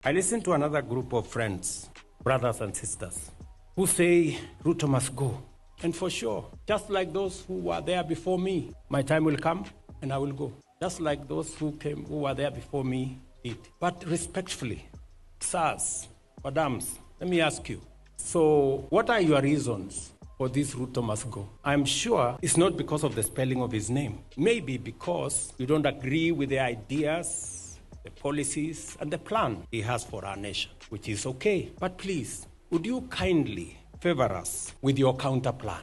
I listen to another group of friends, brothers and sisters, who say Ruto must go. And for sure, just like those who were there before me, my time will come and I will go. Just like those who were there before me did. But respectfully, sirs, madams, let me ask you. So what are your reasons for this Ruto must go? I'm sure it's not because of the spelling of his name. Maybe because you don't agree with the ideas, the policies, and the plan he has for our nation, which is okay. But please, would you kindly favor us with your counter plan?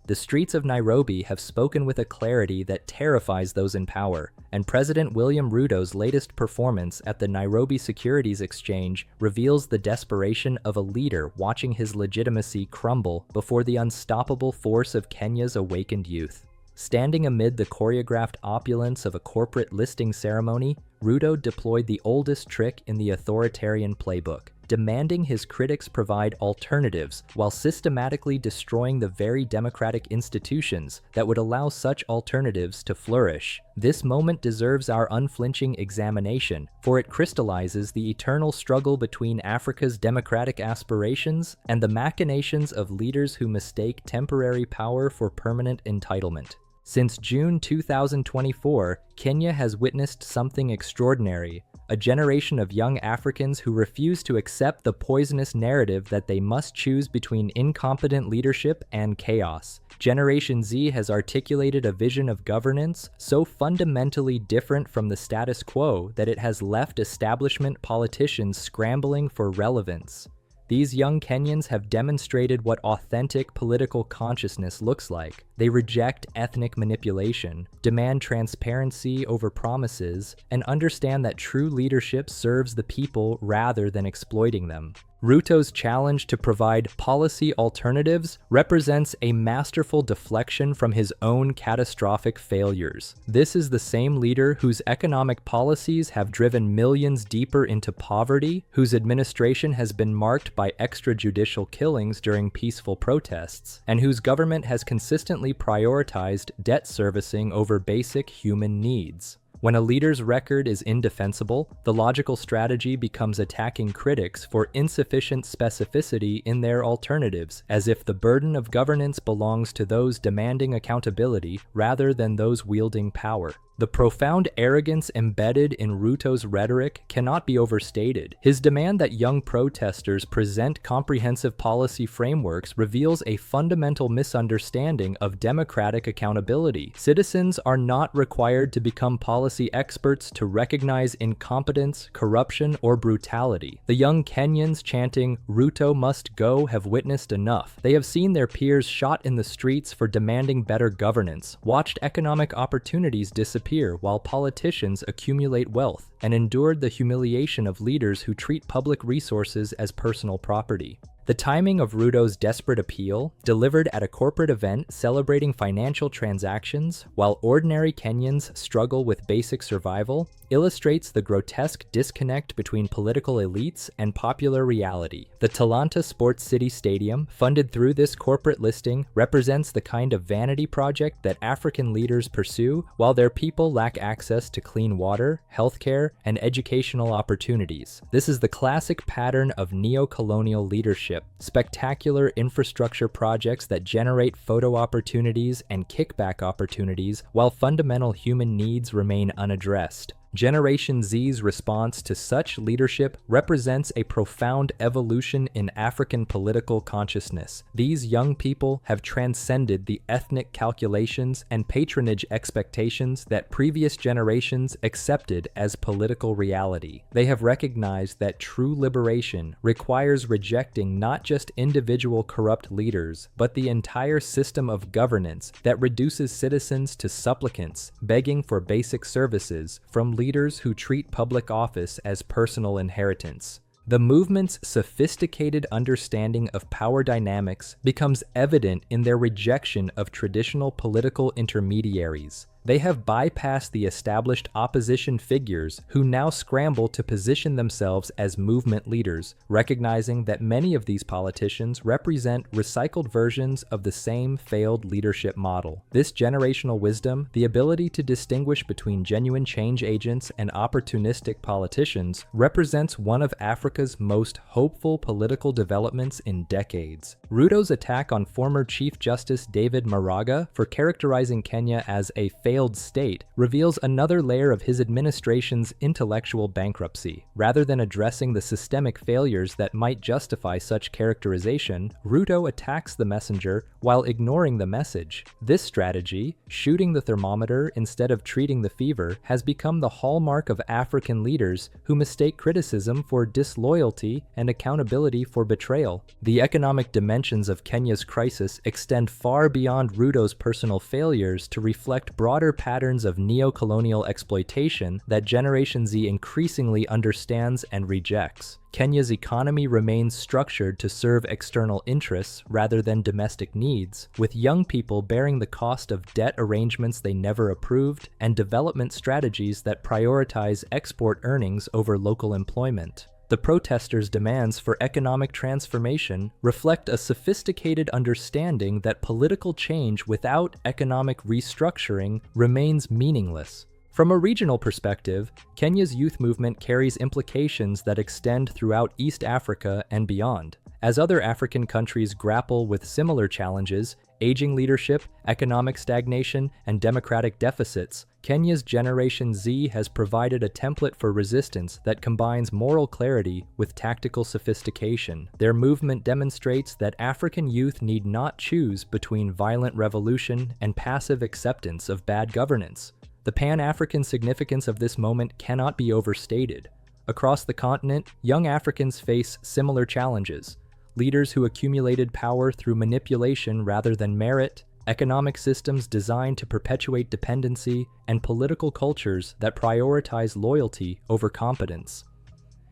The streets of Nairobi have spoken with a clarity that terrifies those in power, and President William Ruto's latest performance at the Nairobi Securities Exchange reveals the desperation of a leader watching his legitimacy crumble before the unstoppable force of Kenya's awakened youth. Standing amid the choreographed opulence of a corporate listing ceremony, Ruto deployed the oldest trick in the authoritarian playbook, demanding his critics provide alternatives while systematically destroying the very democratic institutions that would allow such alternatives to flourish. This moment deserves our unflinching examination, for it crystallizes the eternal struggle between Africa's democratic aspirations and the machinations of leaders who mistake temporary power for permanent entitlement. Since June 2024, Kenya has witnessed something extraordinary. A generation of young Africans who refuse to accept the poisonous narrative that they must choose between incompetent leadership and chaos. Generation Z has articulated a vision of governance so fundamentally different from the status quo that it has left establishment politicians scrambling for relevance. These young Kenyans have demonstrated what authentic political consciousness looks like. They reject ethnic manipulation, demand transparency over promises, and understand that true leadership serves the people rather than exploiting them. Ruto's challenge to provide policy alternatives represents a masterful deflection from his own catastrophic failures. This is the same leader whose economic policies have driven millions deeper into poverty, whose administration has been marked by extrajudicial killings during peaceful protests, and whose government has consistently prioritized debt servicing over basic human needs. When a leader's record is indefensible, the logical strategy becomes attacking critics for insufficient specificity in their alternatives, as if the burden of governance belongs to those demanding accountability rather than those wielding power. The profound arrogance embedded in Ruto's rhetoric cannot be overstated. His demand that young protesters present comprehensive policy frameworks reveals a fundamental misunderstanding of democratic accountability. Citizens are not required to become policy experts to recognize incompetence, corruption, or brutality. The young Kenyans chanting, "Ruto must go," have witnessed enough. They have seen their peers shot in the streets for demanding better governance, watched economic opportunities disappear while politicians accumulate wealth, and endured the humiliation of leaders who treat public resources as personal property. The timing of Ruto's desperate appeal, delivered at a corporate event celebrating financial transactions while ordinary Kenyans struggle with basic survival, illustrates the grotesque disconnect between political elites and popular reality. The Talanta Sports City Stadium, funded through this corporate listing, represents the kind of vanity project that African leaders pursue while their people lack access to clean water, healthcare, and educational opportunities. This is the classic pattern of neocolonial leadership. Spectacular infrastructure projects that generate photo opportunities and kickback opportunities while fundamental human needs remain unaddressed. Generation Z's response to such leadership represents a profound evolution in African political consciousness. These young people have transcended the ethnic calculations and patronage expectations that previous generations accepted as political reality. They have recognized that true liberation requires rejecting not just individual corrupt leaders, but the entire system of governance that reduces citizens to supplicants, begging for basic services from leaders who treat public office as personal inheritance. The movement's sophisticated understanding of power dynamics becomes evident in their rejection of traditional political intermediaries. They have bypassed the established opposition figures who now scramble to position themselves as movement leaders, recognizing that many of these politicians represent recycled versions of the same failed leadership model. This generational wisdom, the ability to distinguish between genuine change agents and opportunistic politicians, represents one of Africa's most hopeful political developments in decades. Ruto's attack on former Chief Justice David Maraga for characterizing Kenya as a failed state reveals another layer of his administration's intellectual bankruptcy. Rather than addressing the systemic failures that might justify such characterization, Ruto attacks the messenger while ignoring the message. This strategy, shooting the thermometer instead of treating the fever, has become the hallmark of African leaders who mistake criticism for disloyalty and accountability for betrayal. The economic dimensions of Kenya's crisis extend far beyond Ruto's personal failures to reflect broader patterns of neocolonial exploitation that Generation Z increasingly understands and rejects. Kenya's economy remains structured to serve external interests rather than domestic needs, with young people bearing the cost of debt arrangements they never approved and development strategies that prioritize export earnings over local employment. The protesters' demands for economic transformation reflect a sophisticated understanding that political change without economic restructuring remains meaningless. From a regional perspective, Kenya's youth movement carries implications that extend throughout East Africa and beyond. As other African countries grapple with similar challenges, aging leadership, economic stagnation, and democratic deficits, Kenya's Generation Z has provided a template for resistance that combines moral clarity with tactical sophistication. Their movement demonstrates that African youth need not choose between violent revolution and passive acceptance of bad governance. The Pan-African significance of this moment cannot be overstated. Across the continent, young Africans face similar challenges. Leaders who accumulated power through manipulation rather than merit, economic systems designed to perpetuate dependency, and political cultures that prioritize loyalty over competence.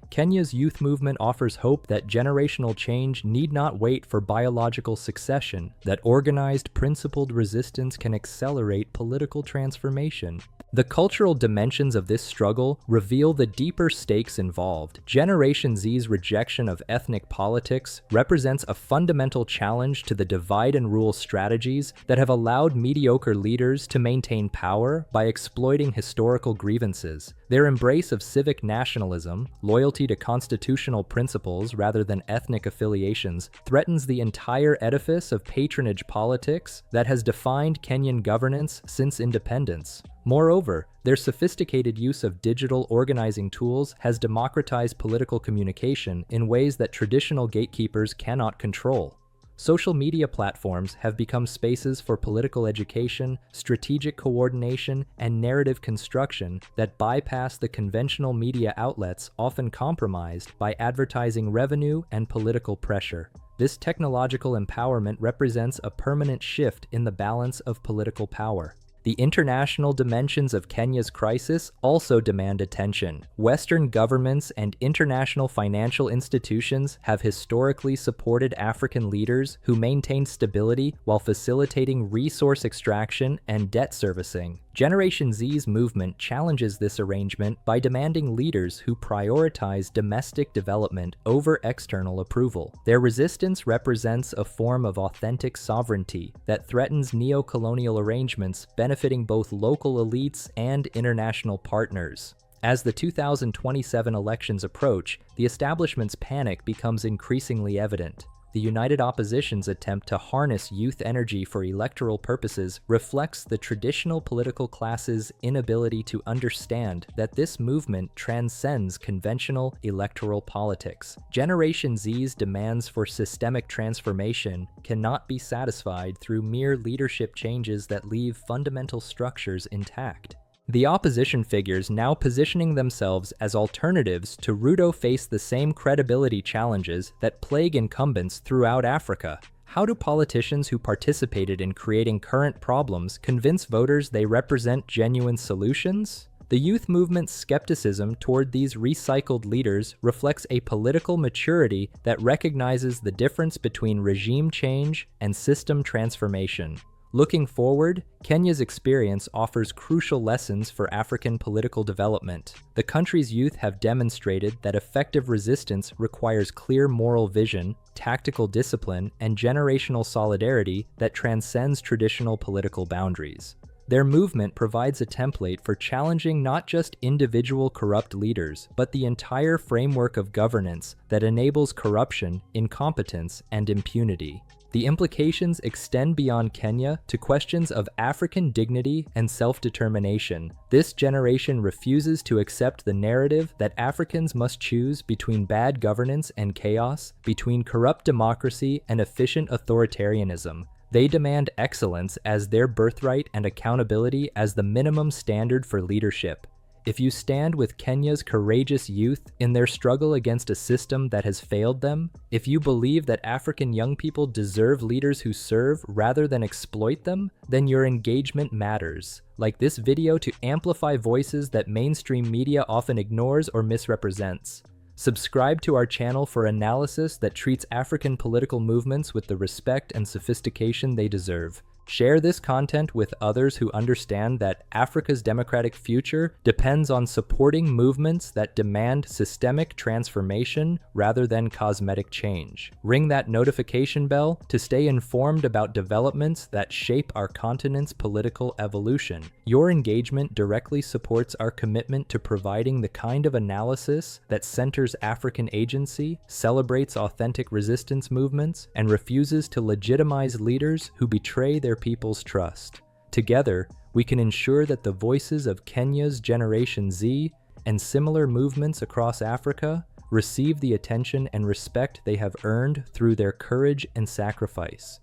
Kenya's youth movement offers hope that generational change need not wait for biological succession, that organized, principled resistance can accelerate political transformation. The cultural dimensions of this struggle reveal the deeper stakes involved. Generation Z's rejection of ethnic politics represents a fundamental challenge to the divide-and-rule strategies that have allowed mediocre leaders to maintain power by exploiting historical grievances. Their embrace of civic nationalism, loyalty to constitutional principles rather than ethnic affiliations, threatens the entire edifice of patronage politics that has defined Kenyan governance since independence. Moreover, their sophisticated use of digital organizing tools has democratized political communication in ways that traditional gatekeepers cannot control. Social media platforms have become spaces for political education, strategic coordination, and narrative construction that bypass the conventional media outlets often compromised by advertising revenue and political pressure. This technological empowerment represents a permanent shift in the balance of political power. The international dimensions of Kenya's crisis also demand attention. Western governments and international financial institutions have historically supported African leaders who maintain stability while facilitating resource extraction and debt servicing. Generation Z's movement challenges this arrangement by demanding leaders who prioritize domestic development over external approval. Their resistance represents a form of authentic sovereignty that threatens neocolonial arrangements benefiting both local elites and international partners. As the 2027 elections approach, the establishment's panic becomes increasingly evident. The united opposition's attempt to harness youth energy for electoral purposes reflects the traditional political class's inability to understand that this movement transcends conventional electoral politics. Generation Z's demands for systemic transformation cannot be satisfied through mere leadership changes that leave fundamental structures intact. The opposition figures now positioning themselves as alternatives to Ruto face the same credibility challenges that plague incumbents throughout Africa. How do politicians who participated in creating current problems convince voters they represent genuine solutions? The youth movement's skepticism toward these recycled leaders reflects a political maturity that recognizes the difference between regime change and system transformation. Looking forward, Kenya's experience offers crucial lessons for African political development. The country's youth have demonstrated that effective resistance requires clear moral vision, tactical discipline, and generational solidarity that transcends traditional political boundaries. Their movement provides a template for challenging not just individual corrupt leaders, but the entire framework of governance that enables corruption, incompetence, and impunity. The implications extend beyond Kenya to questions of African dignity and self-determination. This generation refuses to accept the narrative that Africans must choose between bad governance and chaos, between corrupt democracy and efficient authoritarianism. They demand excellence as their birthright and accountability as the minimum standard for leadership. If you stand with Kenya's courageous youth in their struggle against a system that has failed them, if you believe that African young people deserve leaders who serve rather than exploit them, then your engagement matters. Like this video to amplify voices that mainstream media often ignores or misrepresents. Subscribe to our channel for analysis that treats African political movements with the respect and sophistication they deserve. Share this content with others who understand that Africa's democratic future depends on supporting movements that demand systemic transformation rather than cosmetic change. Ring that notification bell to stay informed about developments that shape our continent's political evolution. Your engagement directly supports our commitment to providing the kind of analysis that centers African agency, celebrates authentic resistance movements, and refuses to legitimize leaders who betray their people's trust. Together, we can ensure that the voices of Kenya's Generation Z and similar movements across Africa receive the attention and respect they have earned through their courage and sacrifice.